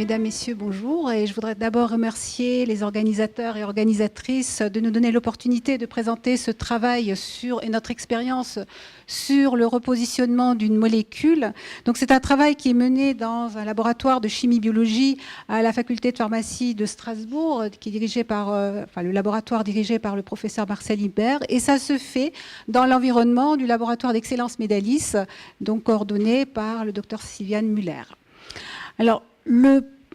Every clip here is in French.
Mesdames, Messieurs, bonjour. Et je voudrais d'abord remercier les organisateurs et organisatrices de nous donner l'opportunité de présenter ce travail et notre expérience sur le repositionnement d'une molécule. Donc c'est un travail qui est mené dans un laboratoire de chimie-biologie à la faculté de pharmacie de Strasbourg, qui est dirigé par, le laboratoire dirigé par le professeur Marcel Ibert. Et ça se fait dans l'environnement du laboratoire d'excellence Médalis, donc coordonné par le docteur Sylviane Muller. Alors,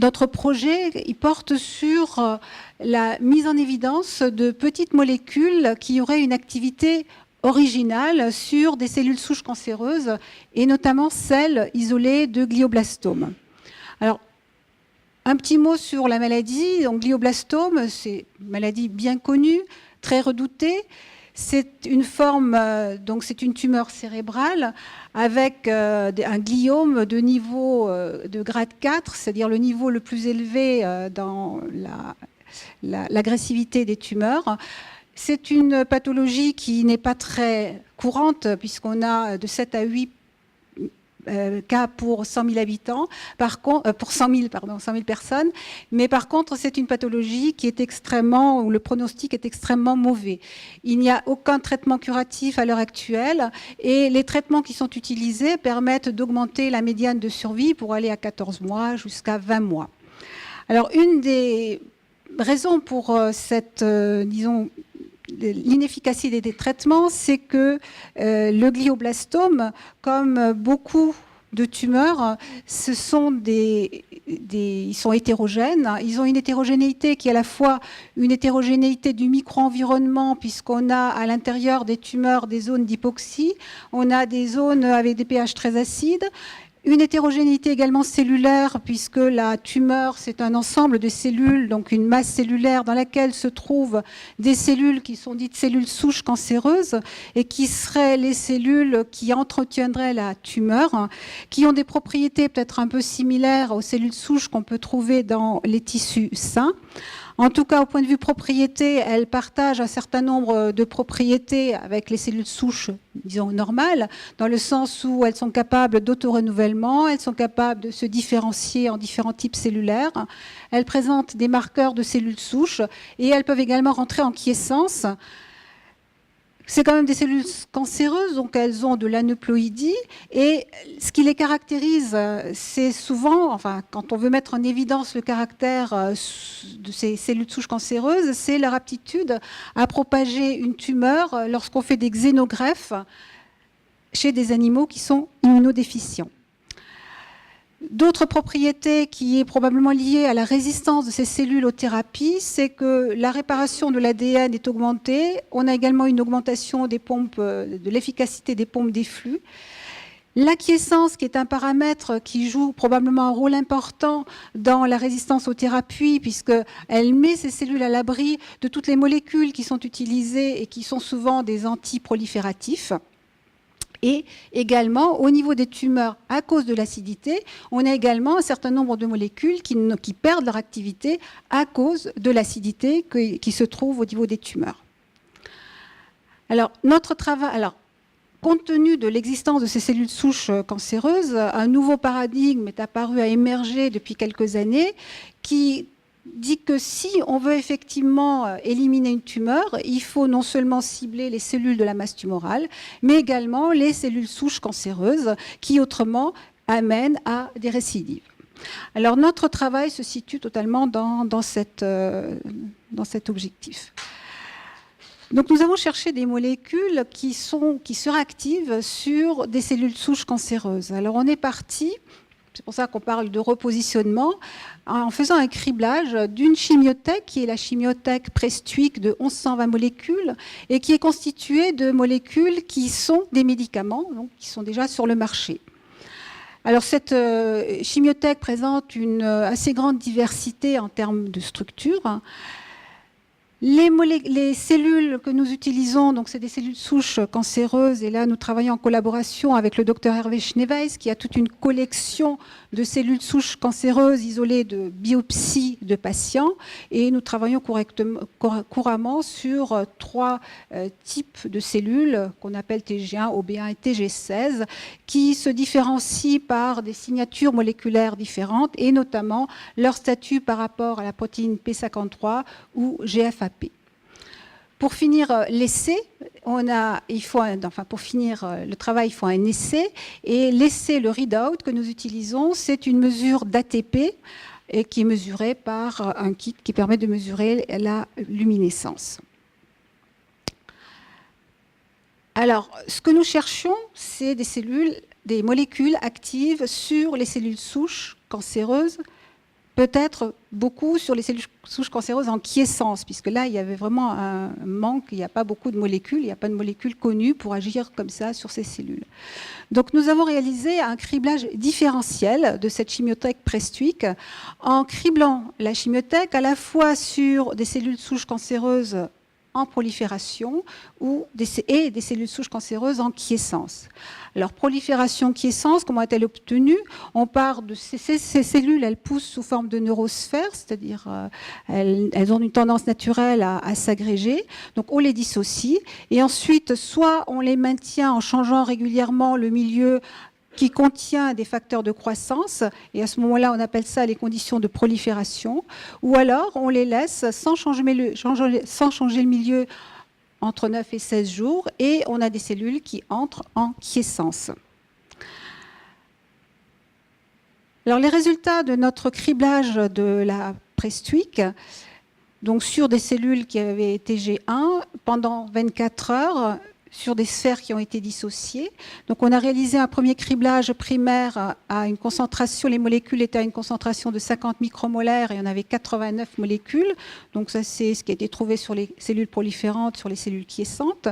notre projet, il porte sur la mise en évidence de petites molécules qui auraient une activité originale sur des cellules souches cancéreuses et notamment celles isolées de glioblastomes. Alors, un petit mot sur la maladie. Donc, glioblastome, c'est une maladie bien connue, très redoutée. C'est une forme, donc c'est une tumeur cérébrale avec un gliome de niveau de grade 4, c'est-à-dire le niveau le plus élevé dans l'agressivité des tumeurs. C'est une pathologie qui n'est pas très courante puisqu'on a de 7 à 8 cas pour 100 000 habitants, pour 100 000 personnes, mais par contre c'est une pathologie qui est où le pronostic est extrêmement mauvais. Il n'y a aucun traitement curatif à l'heure actuelle et les traitements qui sont utilisés permettent d'augmenter la médiane de survie pour aller à 14 mois jusqu'à 20 mois. Alors une des raisons pour l'inefficacité des traitements, c'est que le glioblastome, comme beaucoup de tumeurs, ils sont hétérogènes. Ils ont une hétérogénéité qui est à la fois une hétérogénéité du micro-environnement, puisqu'on a à l'intérieur des tumeurs des zones d'hypoxie, on a des zones avec des pH très acides, une hétérogénéité également cellulaire, puisque la tumeur, c'est un ensemble de cellules, donc une masse cellulaire dans laquelle se trouvent des cellules qui sont dites cellules souches cancéreuses et qui seraient les cellules qui entretiendraient la tumeur, qui ont des propriétés peut-être un peu similaires aux cellules souches qu'on peut trouver dans les tissus sains. En tout cas, au point de vue propriété, elles partagent un certain nombre de propriétés avec les cellules souches, disons, normales, dans le sens où elles sont capables d'autorenouvellement, elles sont capables de se différencier en différents types cellulaires, elles présentent des marqueurs de cellules souches et elles peuvent également rentrer en quiescence. C'est quand même des cellules cancéreuses, donc elles ont de l'aneuploïdie. Et ce qui les caractérise, c'est souvent, quand on veut mettre en évidence le caractère de ces cellules souches cancéreuses, c'est leur aptitude à propager une tumeur lorsqu'on fait des xénogreffes chez des animaux qui sont immunodéficients. D'autres propriétés qui est probablement liée à la résistance de ces cellules aux thérapies, c'est que la réparation de l'ADN est augmentée. On a également une augmentation de l'efficacité des pompes des flux. L'acquiescence, qui est un paramètre qui joue probablement un rôle important dans la résistance aux thérapies, puisqu'elle met ces cellules à l'abri de toutes les molécules qui sont utilisées et qui sont souvent des antiprolifératifs. Et également, au niveau des tumeurs, à cause de l'acidité, on a également un certain nombre de molécules qui perdent leur activité à cause de l'acidité qui se trouve au niveau des tumeurs. Alors, notre travail... compte tenu de l'existence de ces cellules souches cancéreuses, un nouveau paradigme est apparu à émerger depuis quelques années qui dit que si on veut effectivement éliminer une tumeur, il faut non seulement cibler les cellules de la masse tumorale, mais également les cellules souches cancéreuses qui autrement amènent à des récidives. Alors notre travail se situe totalement dans cet objectif. Donc nous avons cherché des molécules qui seraient actives sur des cellules souches cancéreuses. Alors on est parti, c'est pour ça qu'on parle de repositionnement, en faisant un criblage d'une chimiothèque qui est la chimiothèque Prestwick de 1120 molécules et qui est constituée de molécules qui sont des médicaments, donc qui sont déjà sur le marché. Alors cette chimiothèque présente une assez grande diversité en termes de structure. Les cellules que nous utilisons, donc c'est des cellules souches cancéreuses, et là nous travaillons en collaboration avec le docteur Hervé Schneeweis, qui a toute une collection de cellules souches cancéreuses isolées de biopsies de patients, et nous travaillons couramment sur 3 types de cellules qu'on appelle TG1, OB1 et TG16, qui se différencient par des signatures moléculaires différentes, et notamment leur statut par rapport à la protéine P53 ou GFAP. Pour finir l'essai, pour finir le travail, il faut un essai. Et l'essai, le readout que nous utilisons, c'est une mesure d'ATP et qui est mesurée par un kit qui permet de mesurer la luminescence. Alors, ce que nous cherchons, c'est des molécules actives sur les cellules souches cancéreuses, peut-être beaucoup sur les cellules souches cancéreuses en quiescence, puisque là, il y avait vraiment un manque, il n'y a pas beaucoup de molécules, il n'y a pas de molécules connues pour agir comme ça sur ces cellules. Donc nous avons réalisé un criblage différentiel de cette chimiothèque Prestwick en criblant la chimiothèque à la fois sur des cellules souches cancéreuses en prolifération et des cellules souches cancéreuses en quiescence. Alors, prolifération, quiescence, comment est-elle obtenue? On part de ces cellules, elles poussent sous forme de neurosphères, c'est-à-dire elles ont une tendance naturelle à s'agréger. Donc, on les dissocie. Et ensuite, soit on les maintient en changeant régulièrement le milieu qui contient des facteurs de croissance, et à ce moment-là, on appelle ça les conditions de prolifération, ou alors on les laisse sans changer le milieu entre 9 et 16 jours, et on a des cellules qui entrent en quiescence. Alors, les résultats de notre criblage de la Prestwick, donc sur des cellules qui avaient été TG1, pendant 24 heures, sur des sphères qui ont été dissociées. Donc on a réalisé un premier criblage primaire à une concentration, les molécules étaient à une concentration de 50 micromolaires et on avait 89 molécules. Donc ça c'est ce qui a été trouvé sur les cellules proliférantes, sur les cellules quiescentes.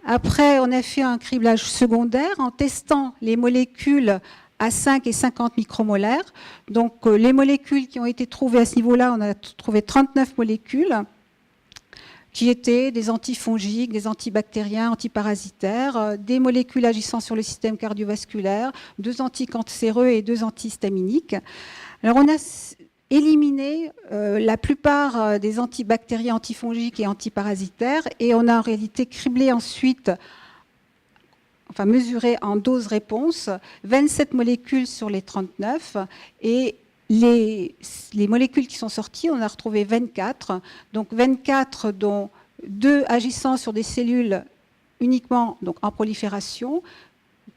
Après on a fait un criblage secondaire en testant les molécules à 5 et 50 micromolaires. Donc les molécules qui ont été trouvées à ce niveau-là, on a trouvé 39 molécules qui étaient des antifongiques, des antibactériens, antiparasitaires, des molécules agissant sur le système cardiovasculaire, 2 anticancéreux et 2 antihistaminiques. Alors on a éliminé la plupart des antibactériens, antifongiques et antiparasitaires, et on a en réalité criblé ensuite, enfin mesuré en dose-réponse, 27 molécules sur les 39, et les molécules qui sont sorties, on a retrouvé 24, donc 24 dont 2 agissant sur des cellules uniquement donc en prolifération,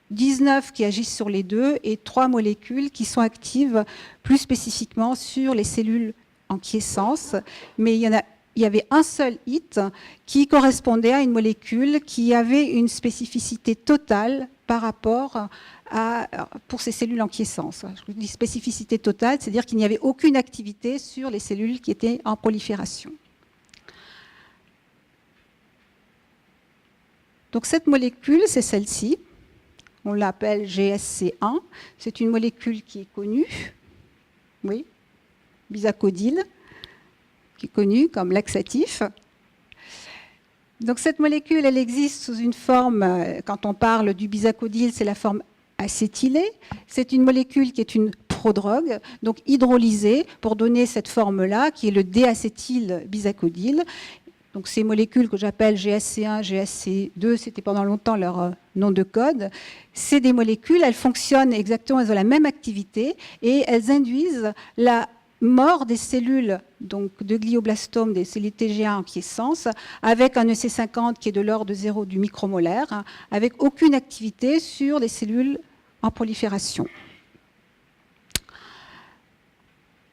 19 qui agissent sur les 2 et 3 molécules qui sont actives plus spécifiquement sur les cellules en quiescence. Mais il y avait un seul hit qui correspondait à une molécule qui avait une spécificité totale par rapport pour ces cellules en quiescence. Je dis spécificité totale, c'est-à-dire qu'il n'y avait aucune activité sur les cellules qui étaient en prolifération. Donc cette molécule, c'est celle-ci. On l'appelle GSC1. C'est une molécule qui est connue, oui, bisacodyl, qui est connue comme laxatif. Donc cette molécule, elle existe sous une forme, quand on parle du bisacodyl, c'est la forme acétylée. C'est une molécule qui est une prodrogue, donc hydrolysée pour donner cette forme-là, qui est le D-acétyl-bisacodyl. Donc ces molécules que j'appelle GSC1, GSC2, c'était pendant longtemps leur nom de code. C'est des molécules, elles fonctionnent exactement, elles ont la même activité et elles induisent la mort des cellules donc de glioblastome, des cellules TG1 en quiescence, avec un EC50 qui est de l'ordre de 0 du micromolaire, avec aucune activité sur les cellules en prolifération.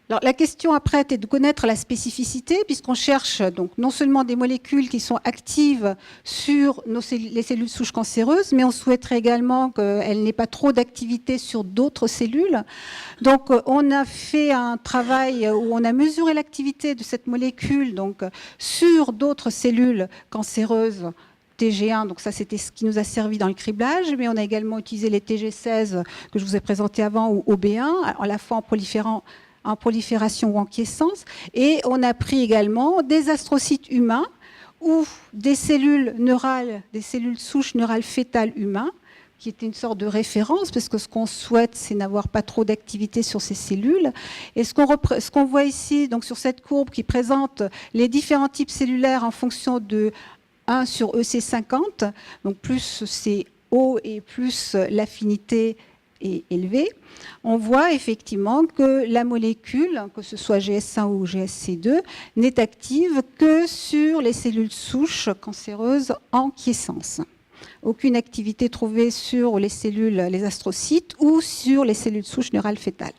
Alors, la question après est de connaître la spécificité, puisqu'on cherche donc non seulement des molécules qui sont actives sur les cellules souches cancéreuses, mais on souhaiterait également qu'elles n'aient pas trop d'activité sur d'autres cellules. Donc on a fait un travail où on a mesuré l'activité de cette molécule donc, sur d'autres cellules cancéreuses TG1, donc ça c'était ce qui nous a servi dans le criblage, mais on a également utilisé les TG16 que je vous ai présentés avant ou OB1, à la fois en proliférant en prolifération ou en quiescence. Et on a pris également des astrocytes humains ou des cellules neurales, des cellules souches neurales fétales humains, qui était une sorte de référence, parce que ce qu'on souhaite, c'est n'avoir pas trop d'activité sur ces cellules. Et ce qu'on voit ici, donc sur cette courbe qui présente les différents types cellulaires en fonction de 1 sur EC50, donc plus c'est haut et plus l'affinité est élevée, on voit effectivement que la molécule, que ce soit GS1 ou GSC2, n'est active que sur les cellules souches cancéreuses en quiescence. Aucune activité trouvée sur les cellules, les astrocytes ou sur les cellules souches neurales fétales.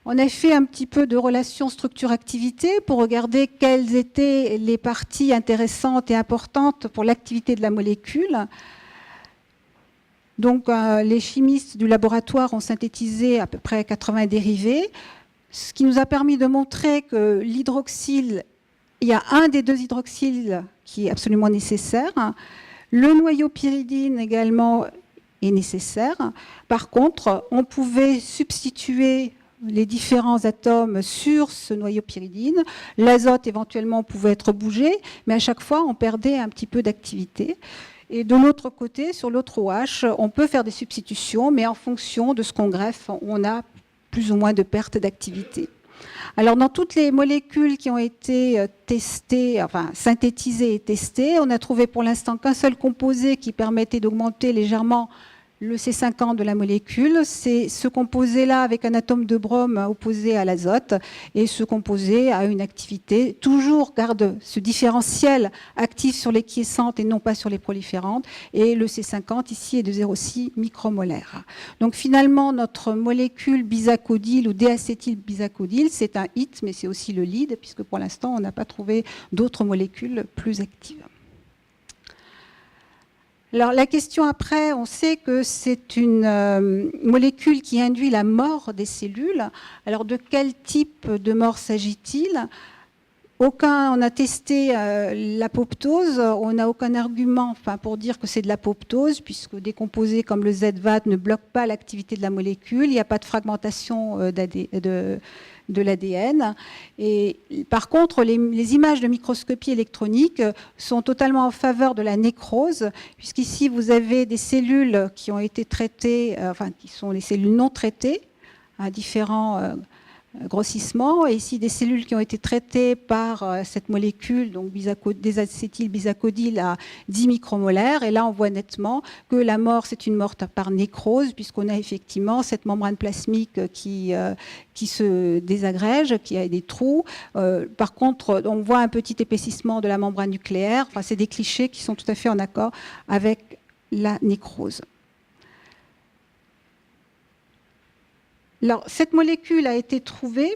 On a fait un petit peu de relation structure-activité pour regarder quelles étaient les parties intéressantes et importantes pour l'activité de la molécule. Donc, les chimistes du laboratoire ont synthétisé à peu près 80 dérivés, ce qui nous a permis de montrer que l'hydroxyle, il y a un des 2 hydroxyles qui est absolument nécessaire. Le noyau pyridine également est nécessaire. Par contre, on pouvait substituer les différents atomes sur ce noyau pyridine. L'azote éventuellement pouvait être bougé, mais à chaque fois on perdait un petit peu d'activité. Et de l'autre côté, sur l'autre OH, on peut faire des substitutions, mais en fonction de ce qu'on greffe, on a plus ou moins de perte d'activité. Alors, dans toutes les molécules qui ont été testées, enfin synthétisées et testées, on a trouvé pour l'instant qu'un seul composé qui permettait d'augmenter légèrement le C50 de la molécule. C'est ce composé-là avec un atome de brome opposé à l'azote, et ce composé a une activité, toujours garde ce différentiel actif sur les quiescentes et non pas sur les proliférantes, et le C50 ici est de 0,6 micromolaire. Donc finalement, notre molécule bisacodyl ou déacétylbisacodyl, c'est un hit, mais c'est aussi le lead, puisque pour l'instant, on n'a pas trouvé d'autres molécules plus actives. Alors la question après, on sait que c'est une molécule qui induit la mort des cellules. Alors de quel type de mort s'agit-il ? On a testé l'apoptose, on n'a aucun argument pour dire que c'est de l'apoptose, puisque des composés comme le ZVAT ne bloquent pas l'activité de la molécule, il n'y a pas de fragmentation de l'ADN. Et par contre, les images de microscopie électronique sont totalement en faveur de la nécrose, puisqu'ici vous avez des cellules qui ont été traitées, qui sont les cellules non traitées à différents grossissements, et ici des cellules qui ont été traitées par cette molécule, donc désacétylbisacodyl à 10 micromolaires, et là on voit nettement que la mort c'est une mort par nécrose, puisqu'on a effectivement cette membrane plasmique qui se désagrège, qui a des trous. Par contre, on voit un petit épaississement de la membrane nucléaire. Enfin, c'est des clichés qui sont tout à fait en accord avec la nécrose. Alors, cette molécule a été trouvée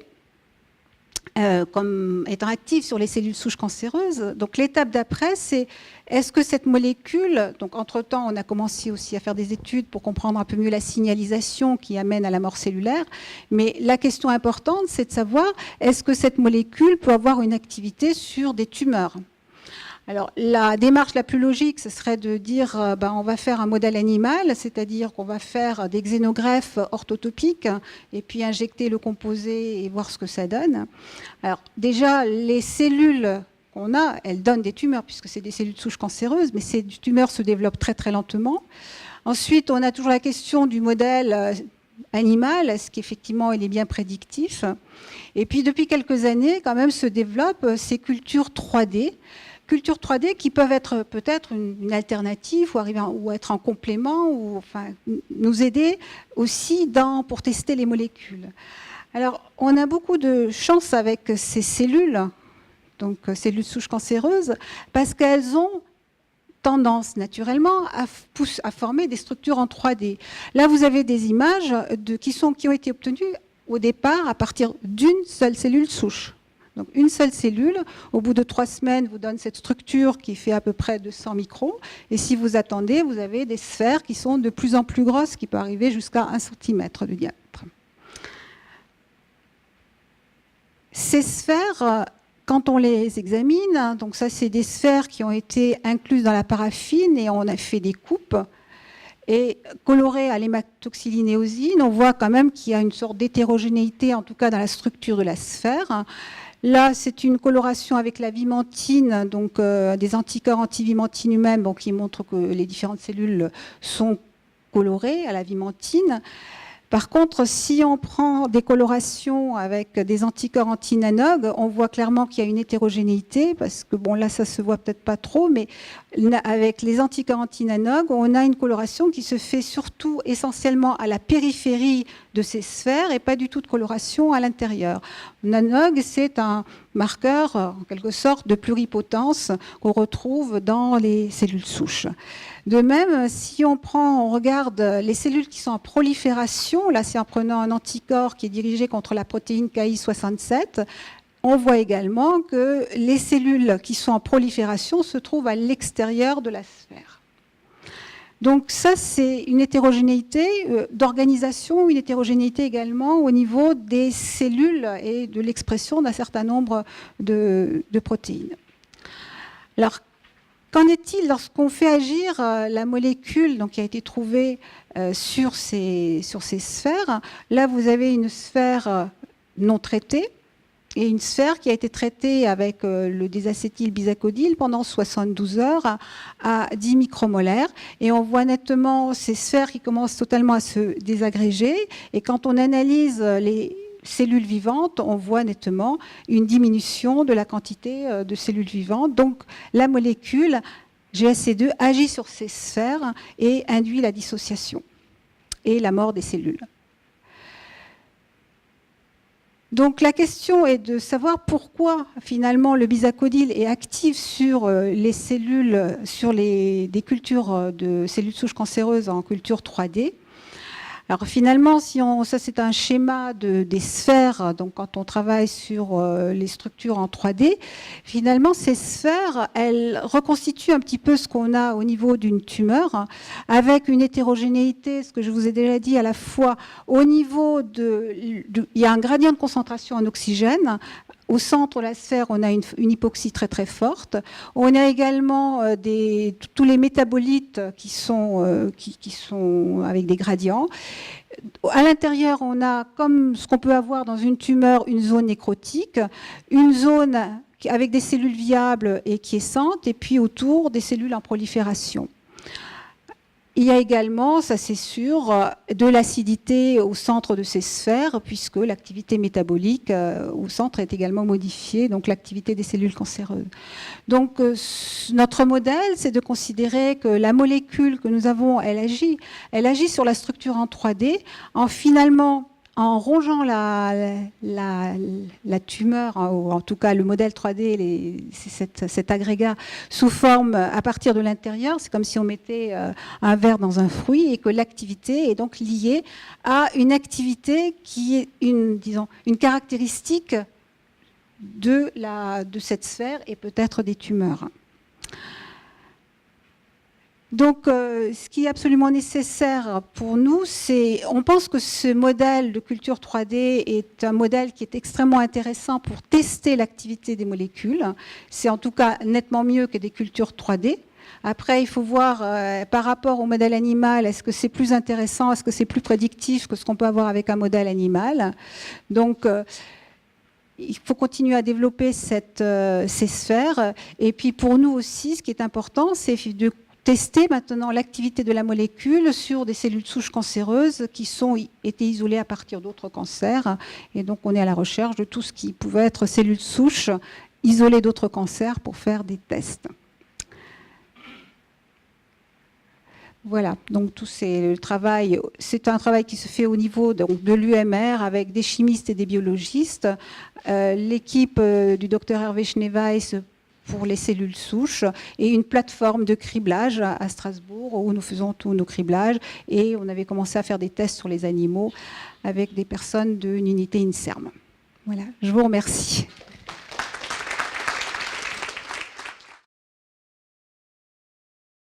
comme étant active sur les cellules souches cancéreuses. Donc l'étape d'après, c'est est-ce que cette molécule, donc entre-temps on a commencé aussi à faire des études pour comprendre un peu mieux la signalisation qui amène à la mort cellulaire, mais la question importante c'est de savoir est-ce que cette molécule peut avoir une activité sur des tumeurs ? Alors, la démarche la plus logique, ce serait de dire on va faire un modèle animal, c'est-à-dire qu'on va faire des xénogreffes orthotopiques et puis injecter le composé et voir ce que ça donne. Alors, déjà, les cellules qu'on a, elles donnent des tumeurs puisque c'est des cellules souches cancéreuses, mais ces tumeurs se développent très très lentement. Ensuite, on a toujours la question du modèle animal, est-ce qu'effectivement il est bien prédictif ? Et puis, depuis quelques années, quand même, se développent ces cultures 3D. Cultures 3D qui peuvent être peut-être une alternative ou être en complément ou nous aider aussi pour tester les molécules. Alors, on a beaucoup de chance avec ces cellules, donc cellules souches cancéreuses, parce qu'elles ont tendance naturellement à former des structures en 3D. Là, vous avez des images qui ont été obtenues au départ à partir d'une seule cellule souche. Donc une seule cellule, au bout de 3 semaines, vous donne cette structure qui fait à peu près 200 microns. Et si vous attendez, vous avez des sphères qui sont de plus en plus grosses, qui peuvent arriver jusqu'à 1 cm de diamètre. Ces sphères, quand on les examine, donc ça c'est des sphères qui ont été incluses dans la paraffine et on a fait des coupes. Et coloré à l'hématoxylinéosine, on voit quand même qu'il y a une sorte d'hétérogénéité, en tout cas dans la structure de la sphère. Là, c'est une coloration avec la vimentine, donc des anticorps anti-vimentine eux-mêmes, bon, qui montrent que les différentes cellules sont colorées à la vimentine. Par contre, si on prend des colorations avec des anticorps anti-nanog, on voit clairement qu'il y a une hétérogénéité, parce que bon, là, ça se voit peut-être pas trop, mais avec les anticorps anti-nanog, on a une coloration qui se fait surtout essentiellement à la périphérie de ces sphères et pas du tout de coloration à l'intérieur. Nanog, c'est un marqueur, en quelque sorte, de pluripotence qu'on retrouve dans les cellules souches. De même, si on regarde les cellules qui sont en prolifération, là c'est en prenant un anticorps qui est dirigé contre la protéine Ki67, on voit également que les cellules qui sont en prolifération se trouvent à l'extérieur de la sphère. Donc ça, c'est une hétérogénéité d'organisation, une hétérogénéité également au niveau des cellules et de l'expression d'un certain nombre de protéines. Alors, qu'en est-il lorsqu'on fait agir la molécule donc, qui a été trouvée sur ces sphères? Là, vous avez une sphère non traitée et une sphère qui a été traitée avec le désacétylbisacodyl pendant 72 heures à 10 micromolaires. Et on voit nettement ces sphères qui commencent totalement à se désagréger. Et quand on analyse les cellules vivantes, on voit nettement une diminution de la quantité de cellules vivantes. Donc la molécule GSC2 agit sur ces sphères et induit la dissociation et la mort des cellules. Donc la question est de savoir pourquoi finalement le bisacodyl est actif sur les cellules, sur des cultures de cellules souches cancéreuses en culture 3D. Alors finalement, ça c'est un schéma des sphères, donc quand on travaille sur les structures en 3D, finalement ces sphères, elles reconstituent un petit peu ce qu'on a au niveau d'une tumeur, avec une hétérogénéité, ce que je vous ai déjà dit, à la fois au niveau il y a un gradient de concentration en oxygène. Au centre de la sphère, on a une hypoxie très très forte. On a également tous les métabolites qui sont avec des gradients. À l'intérieur, on a, comme ce qu'on peut avoir dans une tumeur, une zone nécrotique, une zone avec des cellules viables et quiescentes, et puis autour des cellules en prolifération. Il y a également, ça c'est sûr, de l'acidité au centre de ces sphères, puisque l'activité métabolique au centre est également modifiée, donc l'activité des cellules cancéreuses. Donc notre modèle, c'est de considérer que la molécule que nous avons, elle agit sur la structure en 3D, en rongeant la tumeur, ou en tout cas le modèle 3D, cet agrégat sous forme à partir de l'intérieur. C'est comme si on mettait un verre dans un fruit et que l'activité est donc liée à une activité qui est une caractéristique de cette sphère et peut-être des tumeurs. Donc, ce qui est absolument nécessaire pour nous, on pense que ce modèle de culture 3D est un modèle qui est extrêmement intéressant pour tester l'activité des molécules. C'est en tout cas nettement mieux que des cultures 3D. Après, il faut voir par rapport au modèle animal, est-ce que c'est plus intéressant, est-ce que c'est plus prédictif que ce qu'on peut avoir avec un modèle animal. Donc, il faut continuer à développer ces sphères. Et puis, pour nous aussi, ce qui est important, c'est de tester maintenant l'activité de la molécule sur des cellules souches cancéreuses qui ont été isolées à partir d'autres cancers. Et donc, on est à la recherche de tout ce qui pouvait être cellules souches isolées d'autres cancers pour faire des tests. Voilà, donc tout le travail, c'est un travail qui se fait au niveau de l'UMR avec des chimistes et des biologistes. L'équipe du docteur Hervé Schneeweiss pour les cellules souches et une plateforme de criblage à Strasbourg où nous faisons tous nos criblages et on avait commencé à faire des tests sur les animaux avec des personnes d'une unité INSERM. Voilà, je vous remercie.